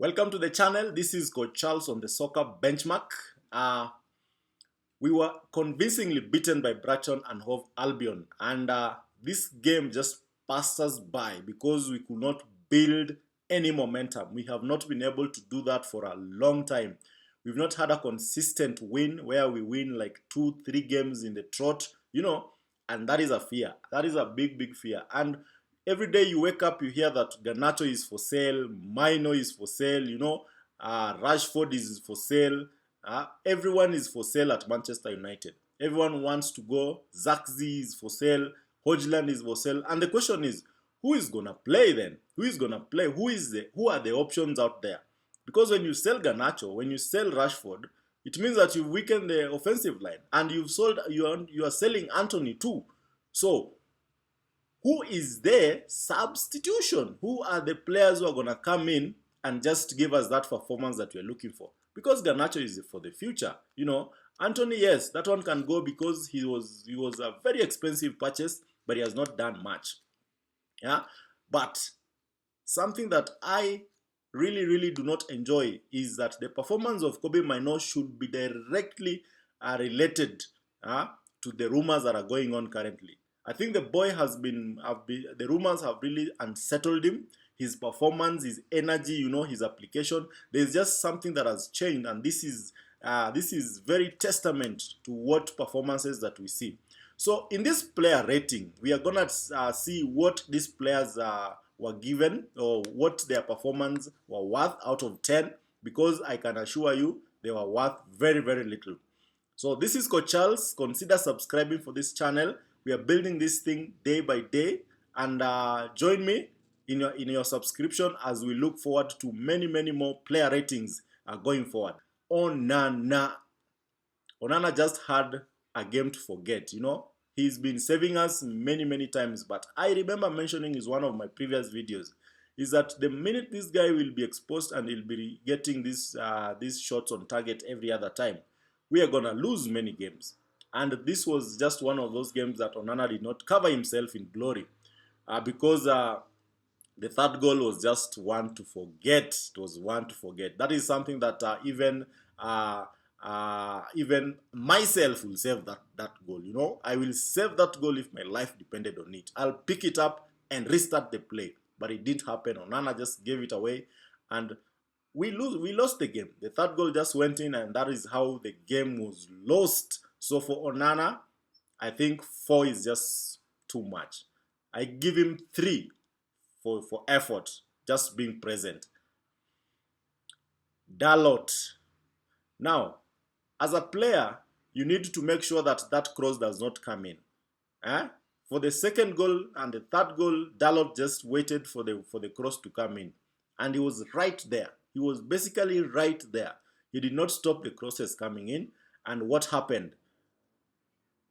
Welcome to the channel. This is Coach Charles on the Soccer Benchmark. We were convincingly beaten by Brighton and Hove Albion, and this game just passed us by because we could not build any momentum. We have not been able to do that for a long time. We've not had a consistent win where we win like 2-3 games in the trot, and that is a fear. That is a big fear. And every day you wake up, you hear that garnacho is for sale, mainoo is for sale, rashford is for sale. Everyone is for sale at Manchester United. Everyone wants to go. Zirkzee is for sale. Højlund is for sale. And the question is, who is going to play then? Who is going to play? Who are the options out there? Because when you sell garnacho, when you sell Rashford, it means that you weaken the offensive line. And you are selling Antony too. So, who is the substitution? Who are the players who are going to come in and just give us that performance that we're looking for? Because garnacho is for the future. Antony, yes, that one can go because he was a very expensive purchase, but he has not done much. Yeah, but something that I really do not enjoy is that the performance of Kobbie Mainoo should be directly related to the rumors that are going on currently. I think the boy the rumors have really unsettled him. His performance, his energy, his application. There's just something that has changed, and this is very testament to what performances that we see. So in this player rating, we are gonna see what these players were given or what their performance were worth out of 10, because I can assure you they were worth very little. So this is Coach Charles. Consider subscribing for this channel. We are building this thing day by day, and join me in your subscription as we look forward to many more player ratings going forward. Onana just had a game to forget. He's been saving us many times, but I remember mentioning in one of my previous videos is that the minute this guy will be exposed and he'll be getting these shots on target every other time, we are gonna lose many games. And this was just one of those games that Onana did not cover himself in glory because the third goal was just one to forget. It was one to forget. That is something that even myself will save that goal. I will save that goal if my life depended on it. I'll pick it up and restart the play. But it didn't happen. Onana just gave it away, and we lost the game. The third goal just went in, and that is how the game was lost. So for Onana, I think 4 is just too much. I give him 3 for effort, just being present. Dalot. Now, as a player, you need to make sure that that cross does not come in. For the second goal and the third goal, Dalot just waited for the cross to come in. And he was right there. He was basically right there. He did not stop the crosses coming in. And what happened?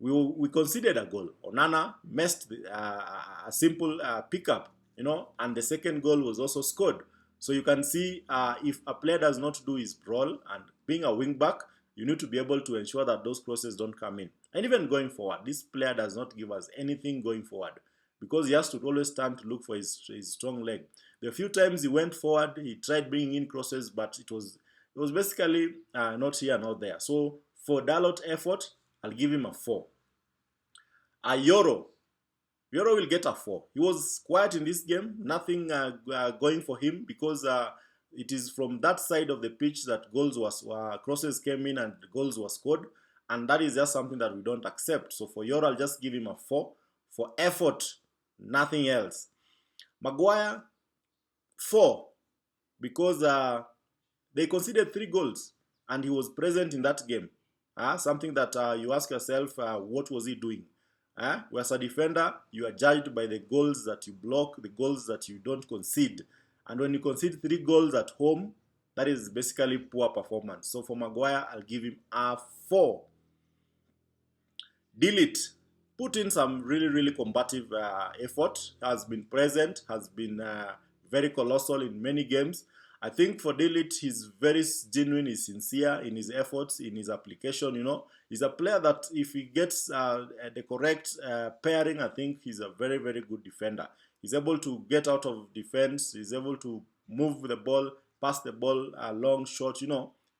We conceded a goal. Onana missed a simple pickup, and the second goal was also scored. So you can see if a player does not do his role, and being a wing back, you need to be able to ensure that those crosses don't come in. And even going forward, this player does not give us anything going forward because he has to always stand to look for his strong leg. The few times he went forward, he tried bringing in crosses, but it was basically not here, not there. So for Dalot effort, I'll give him a 4. Yoro will get a 4. He was quiet in this game, nothing going for him because it is from that side of the pitch that crosses came in and goals were scored, and that is just something that we don't accept. So for Yoro, I'll just give him a 4 for effort, nothing else. Maguire, 4 because they conceded 3 goals and he was present in that game. Something that you ask yourself, what was he doing? As a defender, you are judged by the goals that you block, the goals that you don't concede. And when you concede 3 goals at home, that is basically poor performance. So for Maguire, I'll give him a 4. Delete. Put in some really combative effort. Has been present, has been very colossal in many games. I think for Delete, he's very genuine, he's sincere in his efforts, in his application, He's a player that if he gets the correct pairing, I think he's a very good defender. He's able to get out of defense, he's able to move the ball pass the ball long, short.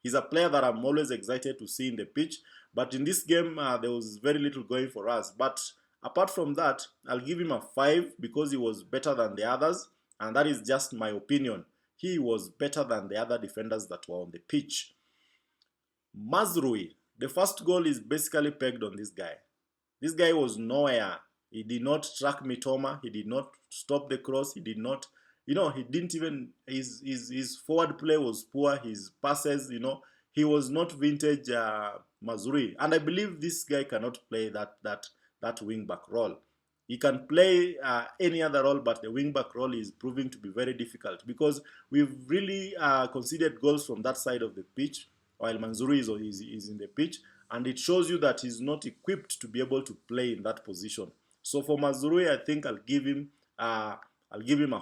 He's a player that I'm always excited to see in the pitch. But in this game, there was very little going for us. But apart from that, I'll give him a 5 because he was better than the others. And that is just my opinion. He was better than the other defenders that were on the pitch. Mazraoui, the first goal is basically pegged on this guy. This guy was nowhere. He did not track Mitoma. He did not stop the cross. He did not, he didn't even, his forward play was poor. His passes, he was not vintage Mazraoui. And I believe this guy cannot play that wing-back role. He can play any other role, but the wing-back role is proving to be very difficult because we've really conceded goals from that side of the pitch while Mazraoui is in the pitch, and it shows you that he's not equipped to be able to play in that position. So for Mazraoui, I think I'll give him a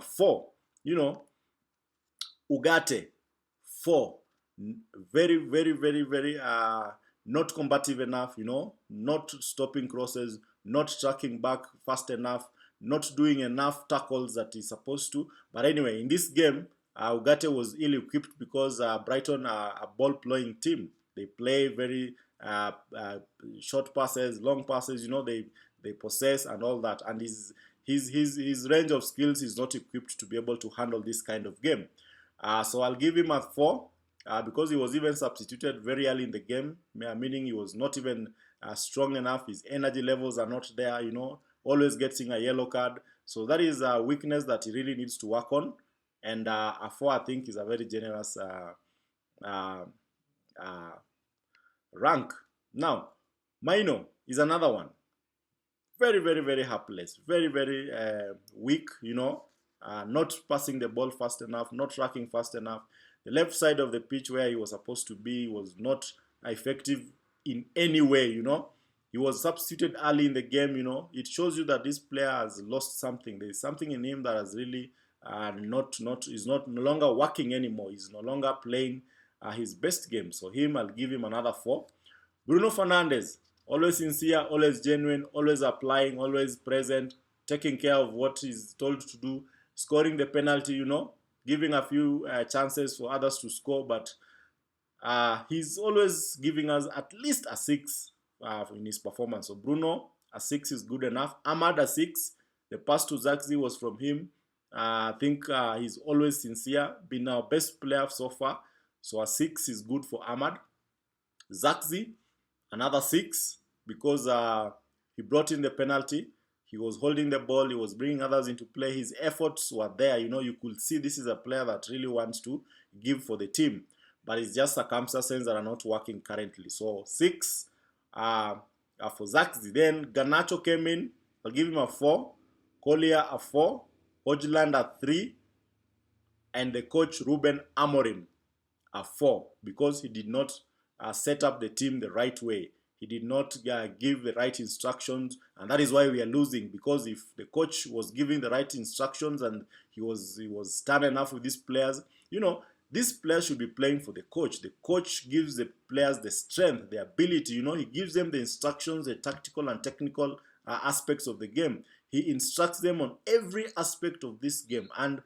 4. Ugarte, 4. Very, very, very, very not combative enough, not stopping crosses, not tracking back fast enough, not doing enough tackles that he's supposed to. But anyway, in this game, Ugarte was ill-equipped because Brighton are a ball-playing team. They play very short passes, long passes, they possess and all that. And his range of skills is not equipped to be able to handle this kind of game. So I'll give him a 4 because he was even substituted very early in the game, meaning he was not even strong enough. His energy levels are not there, always getting a yellow card. So that is a weakness that he really needs to work on. And a 4, I think, is a very generous rank. Now, mainoo is another one. Very, very, very helpless. Very, very weak, not passing the ball fast enough, not tracking fast enough. The left side of the pitch where he was supposed to be was not effective in any way, He was substituted early in the game, It shows you that this player has lost something. There is something in him that has really is no longer working anymore. He's no longer playing his best game. So I'll give him another 4. Brunofernandes, always sincere, always genuine, always applying, always present, taking care of what he's told to do, scoring the penalty, giving a few chances for others to score, but he's always giving us at least a 6 in his performance. So Bruno, a 6 is good enough. Ahmad, a 6. The pass to Zagzi was from him. I think he's always sincere, been our best player so far. So a 6 is good for Ahmad. Zagzi, another 6 because he brought in the penalty. He was holding the ball. He was bringing others into play. His efforts were there. You could see this is a player that really wants to give for the team. But it's just circumstances that are not working currently. So 6 for Zagzi. Then Garnacho came in. I'll give him a 4. Collier a 4. Hojland a 3. And the coach Ruben Amorim a 4 because he did not set up the team the right way. He did not give the right instructions, and that is why we are losing. Because if the coach was giving the right instructions and he was stern enough with these players, these players should be playing for the coach. The coach gives the players the strength, the ability. He gives them the instructions, the tactical and technical aspects of the game. He instructs them on every aspect of this game, and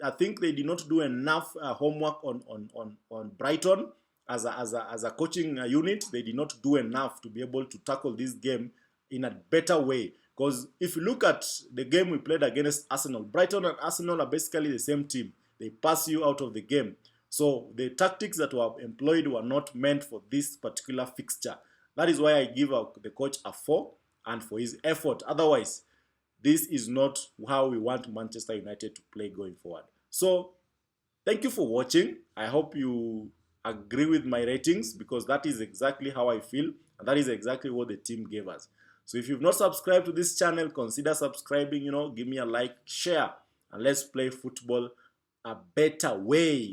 I think they did not do enough homework on Brighton. As a coaching unit, they did not do enough to be able to tackle this game in a better way. Because if you look at the game we played against Arsenal, Brighton and Arsenal are basically the same team. They pass you out of the game. So the tactics that were employed were not meant for this particular fixture. That is why I give the coach a 4 and for his effort. Otherwise, this is not how we want Manchester United to play going forward. So, thank you for watching. I hope you agree with my ratings because that is exactly how I feel and that is exactly what the team gave us. So if you've not subscribed to this channel, consider subscribing, give me a like, share, and let's play football a better way.